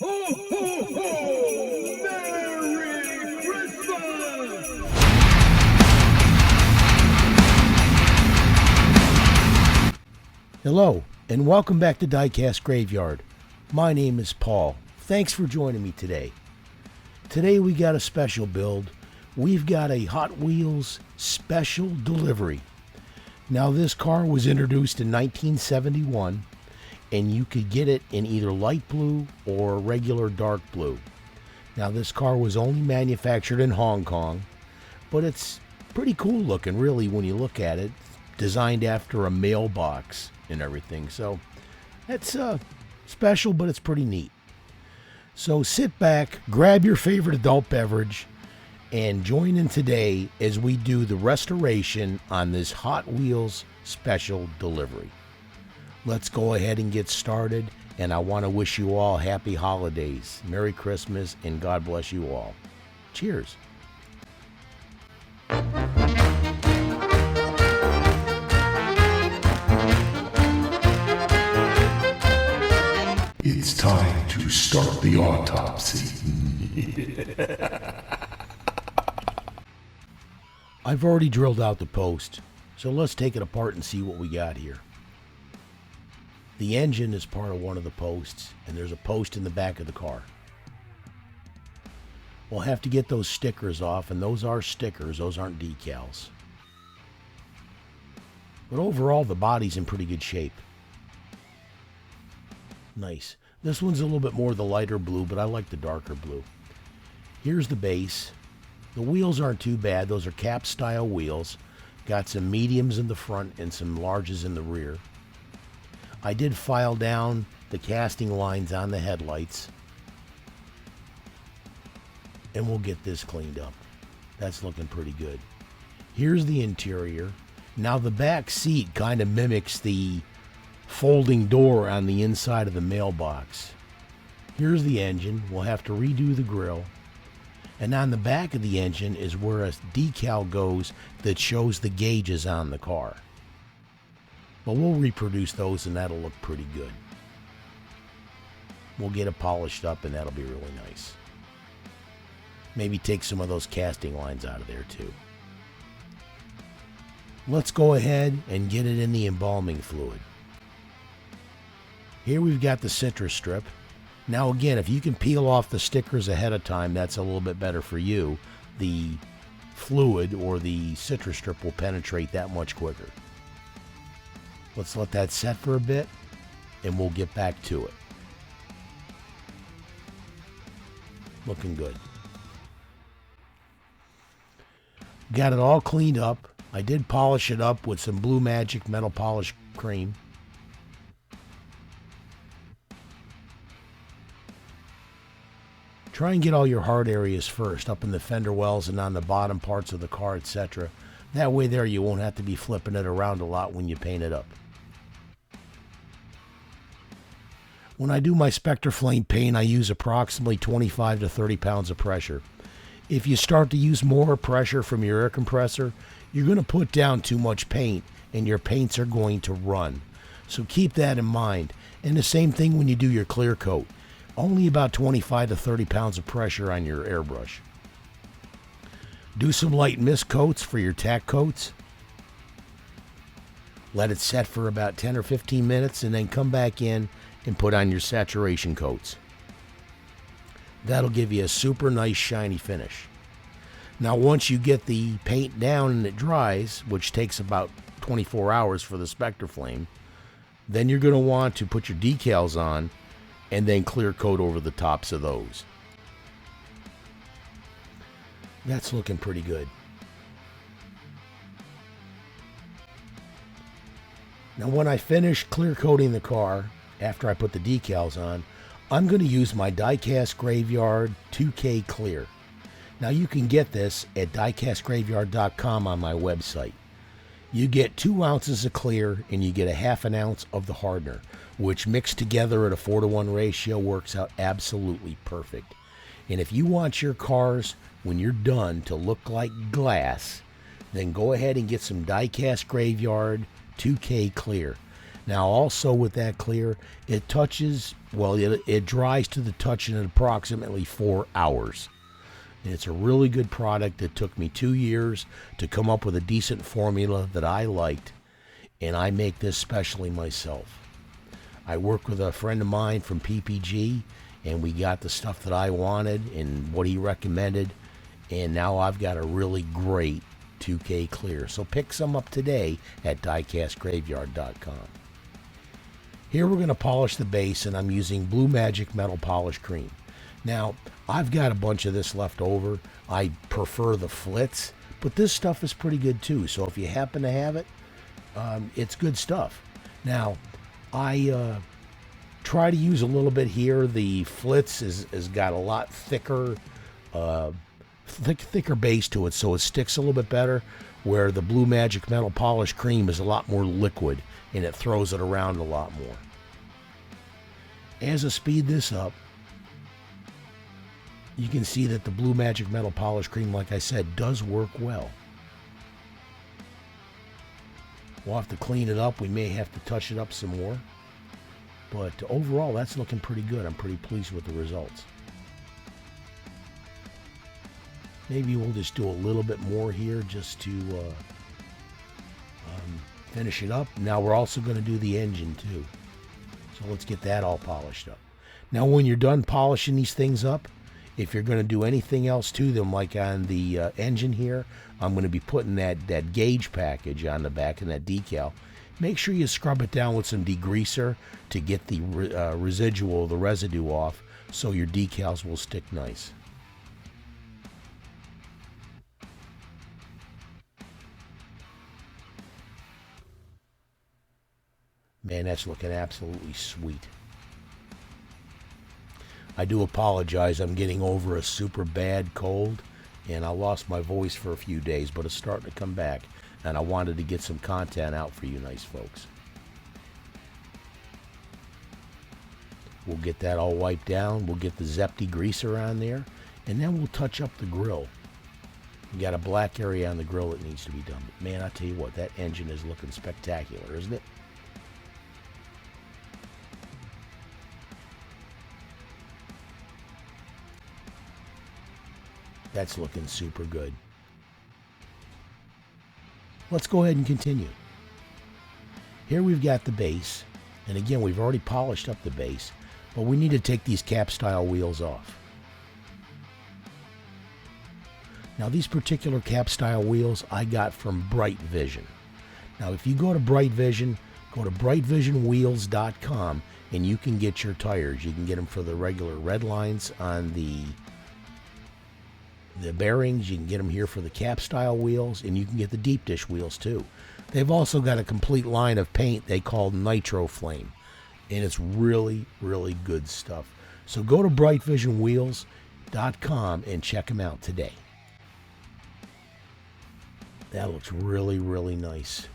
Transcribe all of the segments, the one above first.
Ho, ho, ho! Merry Christmas! Hello, and welcome back to Diecast Graveyard. My name is Paul. Thanks for joining me today. Today we got a special build. We've got a Hot Wheels special delivery. Now this car was introduced in 1971, and you could get it in either light blue or regular dark blue. Now this car was only manufactured in Hong Kong, but it's pretty cool looking really when you look at it. Designed after a mailbox and everything, so it's special, but it's pretty neat. So sit back, grab your favorite adult beverage, and join in today as we do the restoration on this Hot Wheels special delivery. Let's go ahead and get started, and I want to wish you all happy holidays, Merry Christmas, and God bless you all. Cheers. It's time to start the autopsy. I've already drilled out the post, so let's take it apart and see what we got here. The engine is part of one of the posts, and there's a post in the back of the car. We'll have to get those stickers off, and those are stickers, those aren't decals. But overall, the body's in pretty good shape. Nice. This one's a little bit more the lighter blue, but I like the darker blue. Here's the base. The wheels aren't too bad. Those are cap style wheels. Got some mediums in the front and some larges in the rear. I did file down the casting lines on the headlights. And we'll get this cleaned up. That's looking pretty good. Here's the interior. Now the back seat kind of mimics the folding door on the inside of the mailbox. Here's the engine. We'll have to redo the grille. And on the back of the engine is where a decal goes that shows the gauges on the car. But we'll reproduce those and that'll look pretty good. We'll get it polished up and that'll be really nice. Maybe take some of those casting lines out of there too. Let's go ahead and get it in the embalming fluid. Here we've got the citrus strip. Now again, if you can peel off the stickers ahead of time, that's a little bit better for you. The fluid or the citrus strip will penetrate that much quicker. Let's let that set for a bit and we'll get back to it. Looking good. Got it all cleaned up. I did polish it up with some Blue Magic metal polish cream. Try and get all your hard areas first, up in the fender wells and on the bottom parts of the car, etc. That way there you won't have to be flipping it around a lot when you paint it up. When I do my Spectre Flame paint, I use approximately 25 to 30 pounds of pressure. If you start to use more pressure from your air compressor, you're going to put down too much paint and your paints are going to run. So keep that in mind. And the same thing when you do your clear coat. Only about 25 to 30 pounds of pressure on your airbrush. Do some light mist coats for your tack coats. Let it set for about 10 or 15 minutes and then come back in and put on your saturation coats. That'll give you a super nice shiny finish. Now once you get the paint down and it dries, which takes about 24 hours for the Spectre Flame, then you're going to want to put your decals on and then clear coat over the tops of those. That's looking pretty good. Now when I finish clear coating the car, after I put the decals on, I'm going to use my Diecast Graveyard 2K Clear. Now you can get this at diecastgraveyard.com on my website. You get 2 ounces of clear and you get a half an ounce of the hardener, which mixed together at a 4-to-1 ratio works out absolutely perfect. And if you want your cars, when you're done, to look like glass, then go ahead and get some Diecast Graveyard 2K Clear. Now also with that clear, it touches well, it dries to the touch in approximately 4 hours. And it's a really good product. It took me 2 years to come up with a decent formula that I liked, and I make this specially myself. I work with a friend of mine from PPG, and we got the stuff that I wanted and what he recommended, and now I've got a really great 2K clear. So pick some up today at diecastgraveyard.com. Here we're going to polish the base, and I'm using Blue Magic Metal Polish Cream. Now, I've got a bunch of this left over. I prefer the Flitz, but this stuff is pretty good too. So if you happen to have it, it's good stuff. Now, I try to use a little bit here. The Flitz has got a lot thicker, thicker base to it, so it sticks a little bit better, where the Blue Magic Metal Polish Cream is a lot more liquid, and it throws it around a lot more. As I speed this up, you can see that the Blue Magic Metal Polish Cream, like I said, does work well. We'll have to clean it up. We may have to touch it up some more. But overall, that's looking pretty good. I'm pretty pleased with the results. Maybe we'll just do a little bit more here just to finish it up. Now we're also going to do the engine too. So let's get that all polished up. Now when you're done polishing these things up, if you're going to do anything else to them, like on the engine here, I'm going to be putting that gauge package on the back and that decal. Make sure you scrub it down with some degreaser to get the the residue off, so your decals will stick nice. Man, that's looking absolutely sweet. I do apologize. I'm getting over a super bad cold, and I lost my voice for a few days, but it's starting to come back, and I wanted to get some content out for you nice folks. We'll get that all wiped down. We'll get the Zep degreaser on there, and then we'll touch up the grill. We got a black area on the grill that needs to be done. But man, I tell you what, that engine is looking spectacular, isn't it? That's looking super good. Let's go ahead and continue. Here we've got the base, and again, we've already polished up the base, but we need to take these cap style wheels off. Now these particular cap style wheels I got from Bright Vision. Now if you go to Bright Vision, go to brightvisionwheels.com, and you can get your tires. You can get them for the regular red lines on the bearings. You can get them here for the cap style wheels, and you can get the deep dish wheels too. They've also got a complete line of paint they call Nitro Flame, and it's really, really good stuff. So go to brightvisionwheels.com and check them out today. That looks really, really nice.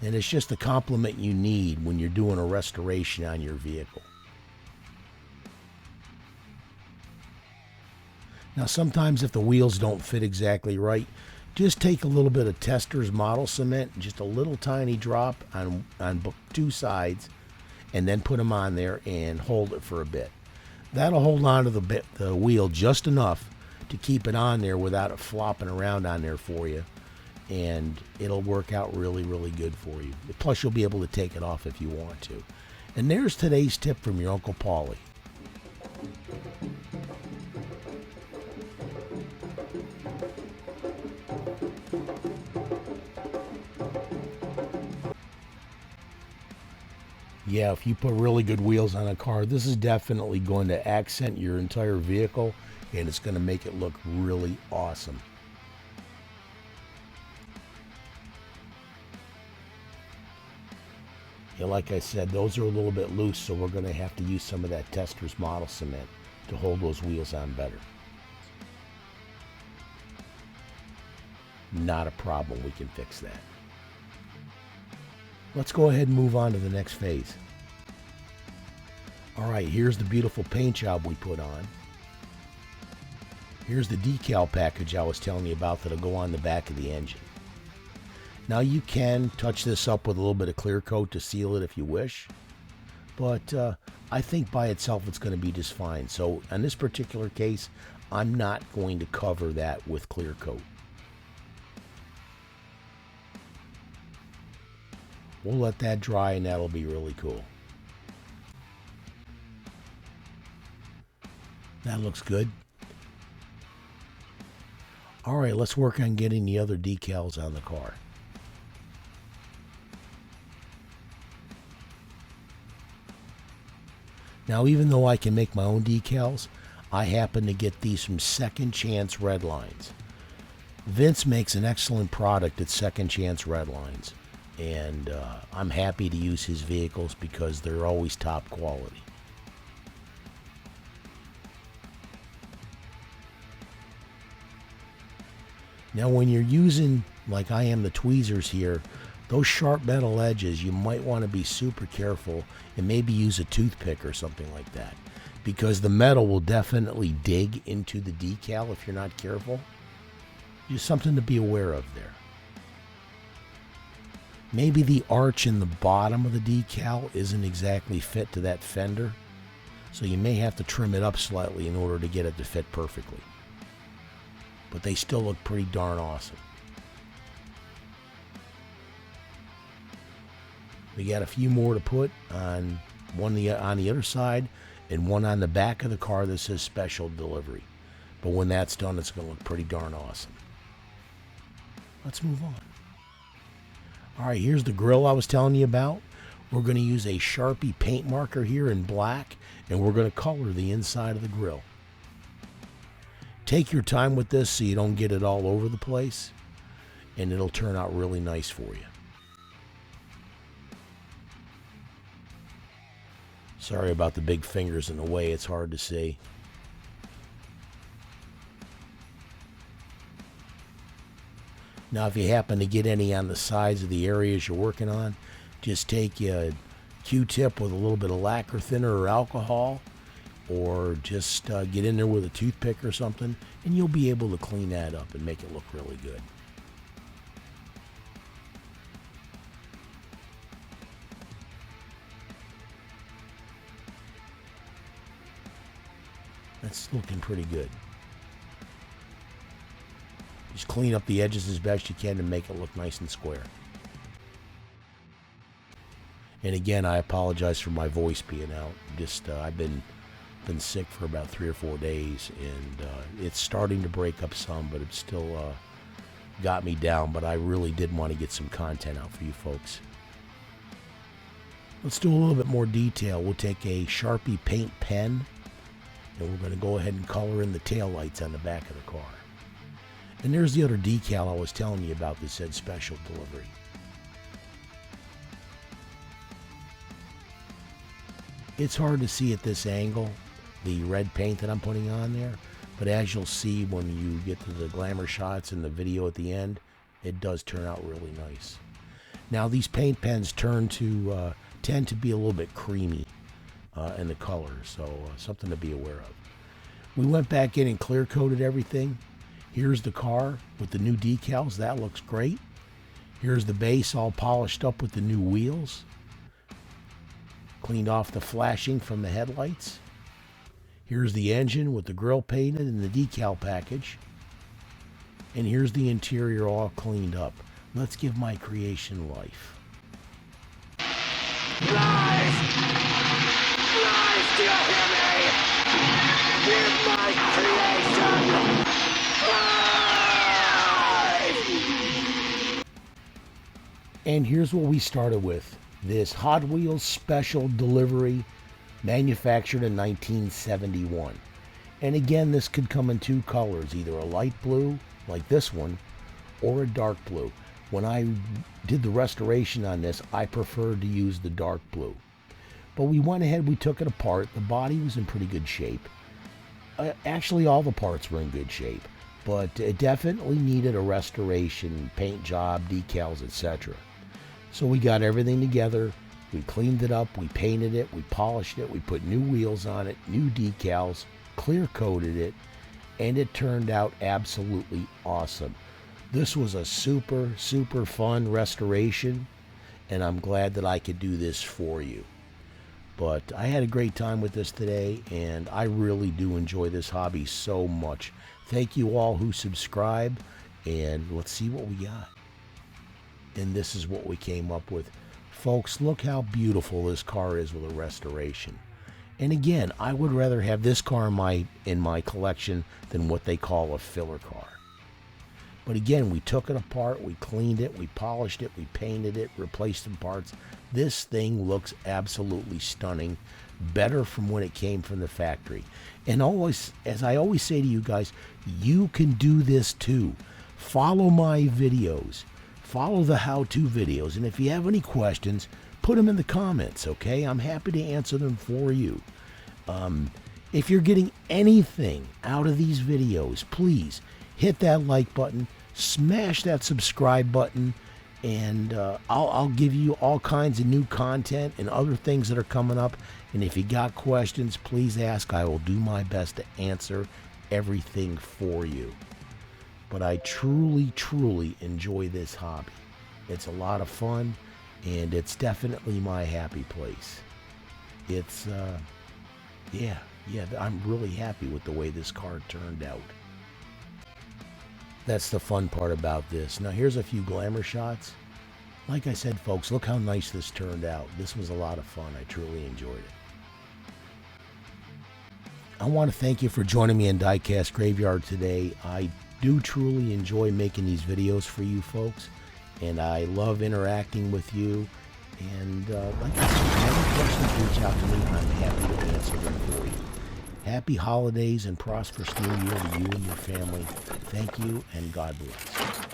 And it's just the compliment you need when you're doing a restoration on your vehicle. Now sometimes if the wheels don't fit exactly right, just take a little bit of Tester's model cement, just a little tiny drop on two sides, and then put them on there and hold it for a bit. That'll hold on to the wheel just enough to keep it on there without it flopping around on there for you, and it'll work out really, really good for you. Plus you'll be able to take it off if you want to. And there's today's tip from your Uncle Paulie. Yeah, if you put really good wheels on a car, this is definitely going to accent your entire vehicle, and it's going to make it look really awesome. Yeah, like I said, those are a little bit loose, so we're going to have to use some of that Tester's model cement to hold those wheels on better. Not a problem, we can fix that. Let's go ahead and move on to the next phase. All right, here's the beautiful paint job we put on. Here's the decal package I was telling you about that'll go on the back of the engine. Now you can touch this up with a little bit of clear coat to seal it if you wish, but I think by itself it's going to be just fine. So in this particular case, I'm not going to cover that with clear coat. We'll let that dry and that'll be really cool. That looks good. All right, let's work on getting the other decals on the car. Now, even though I can make my own decals, I happen to get these from Second Chance Redlines. Vince makes an excellent product at Second Chance Redlines, and I'm happy to use his vehicles because they're always top quality. Now, when you're using, like I am, the tweezers here, those sharp metal edges, you might want to be super careful and maybe use a toothpick or something like that, because the metal will definitely dig into the decal if you're not careful. Just something to be aware of there. Maybe the arch in the bottom of the decal isn't exactly fit to that fender, so you may have to trim it up slightly in order to get it to fit perfectly. But they still look pretty darn awesome. We got a few more to put on on the other side and one on the back of the car that says special delivery. But when that's done, it's going to look pretty darn awesome. Let's move on. All right, here's the grill I was telling you about. We're going to use a Sharpie paint marker here in black, and we're going to color the inside of the grill. Take your time with this so you don't get it all over the place, and it'll turn out really nice for you. Sorry about the big fingers in the way, it's hard to see. Now, if you happen to get any on the sides of the areas you're working on, just take a Q-tip with a little bit of lacquer thinner or alcohol, or just get in there with a toothpick or something, and you'll be able to clean that up and make it look really good. That's looking pretty good. Just clean up the edges as best you can to make it look nice and square. And again, I apologize for my voice being out. Just I've been sick for about 3 or 4 days, and it's starting to break up some, but it's still got me down. But I really did want to get some content out for you folks. Let's do a little bit more detail. We'll take a Sharpie paint pen, and we're going to go ahead and color in the taillights on the back of the car. And there's the other decal I was telling you about that said special delivery. It's hard to see at this angle the red paint that I'm putting on there, but as you'll see when you get to the glamour shots and the video at the end, it does turn out really nice. Now, these paint pens tend to be a little bit creamy in the color, so something to be aware of. We went back in and clear coated everything. Here's the car with the new decals. That looks great. Here's the base all polished up with the new wheels. Cleaned off the flashing from the headlights. Here's the engine with the grille painted and the decal package. And here's the interior all cleaned up. Let's give my creation life. Lies! Lies! Do you hear me? Give my creation life! And here's what we started with. This Hot Wheels special delivery, manufactured in 1971. And again, this could come in 2 colors, either a light blue, like this one, or a dark blue. When I did the restoration on this, I preferred to use the dark blue. But we went ahead, we took it apart. The body was in pretty good shape. Actually, all the parts were in good shape, but it definitely needed a restoration, paint job, decals, etc. So we got everything together, we cleaned it up, we painted it, we polished it, we put new wheels on it, new decals, clear coated it, and it turned out absolutely awesome. This was a super, super fun restoration, and I'm glad that I could do this for you. But I had a great time with this today, and I really do enjoy this hobby so much. Thank you all who subscribe, and let's see what we got. And this is what we came up with. Folks, look how beautiful this car is with a restoration. And again, I would rather have this car in my collection than what they call a filler car. But again, we took it apart, we cleaned it, we polished it, we painted it, replaced some parts. This thing looks absolutely stunning, better from when it came from the factory. And always, as I always say to you guys, you can do this too. Follow my videos, follow the how-to videos, and if you have any questions, put them in the comments, okay? I'm happy to answer them for you. If you're getting anything out of these videos, please hit that like button, smash that subscribe button, and I'll give you all kinds of new content and other things that are coming up. And if you got questions, please ask. I will do my best to answer everything for you. But I truly, truly enjoy this hobby. It's a lot of fun, and it's definitely my happy place. It's, yeah, I'm really happy with the way this car turned out. That's the fun part about this. Now here's a few glamour shots. Like I said, folks, look how nice this turned out. This was a lot of fun. I truly enjoyed it. I want to thank you for joining me in Diecast Graveyard today. I do truly enjoy making these videos for you folks, and I love interacting with you. And like I said, if you have any questions, reach out to me. I'm happy to answer them for you. Happy holidays and prosperous new year to you and your family. Thank you, and God bless.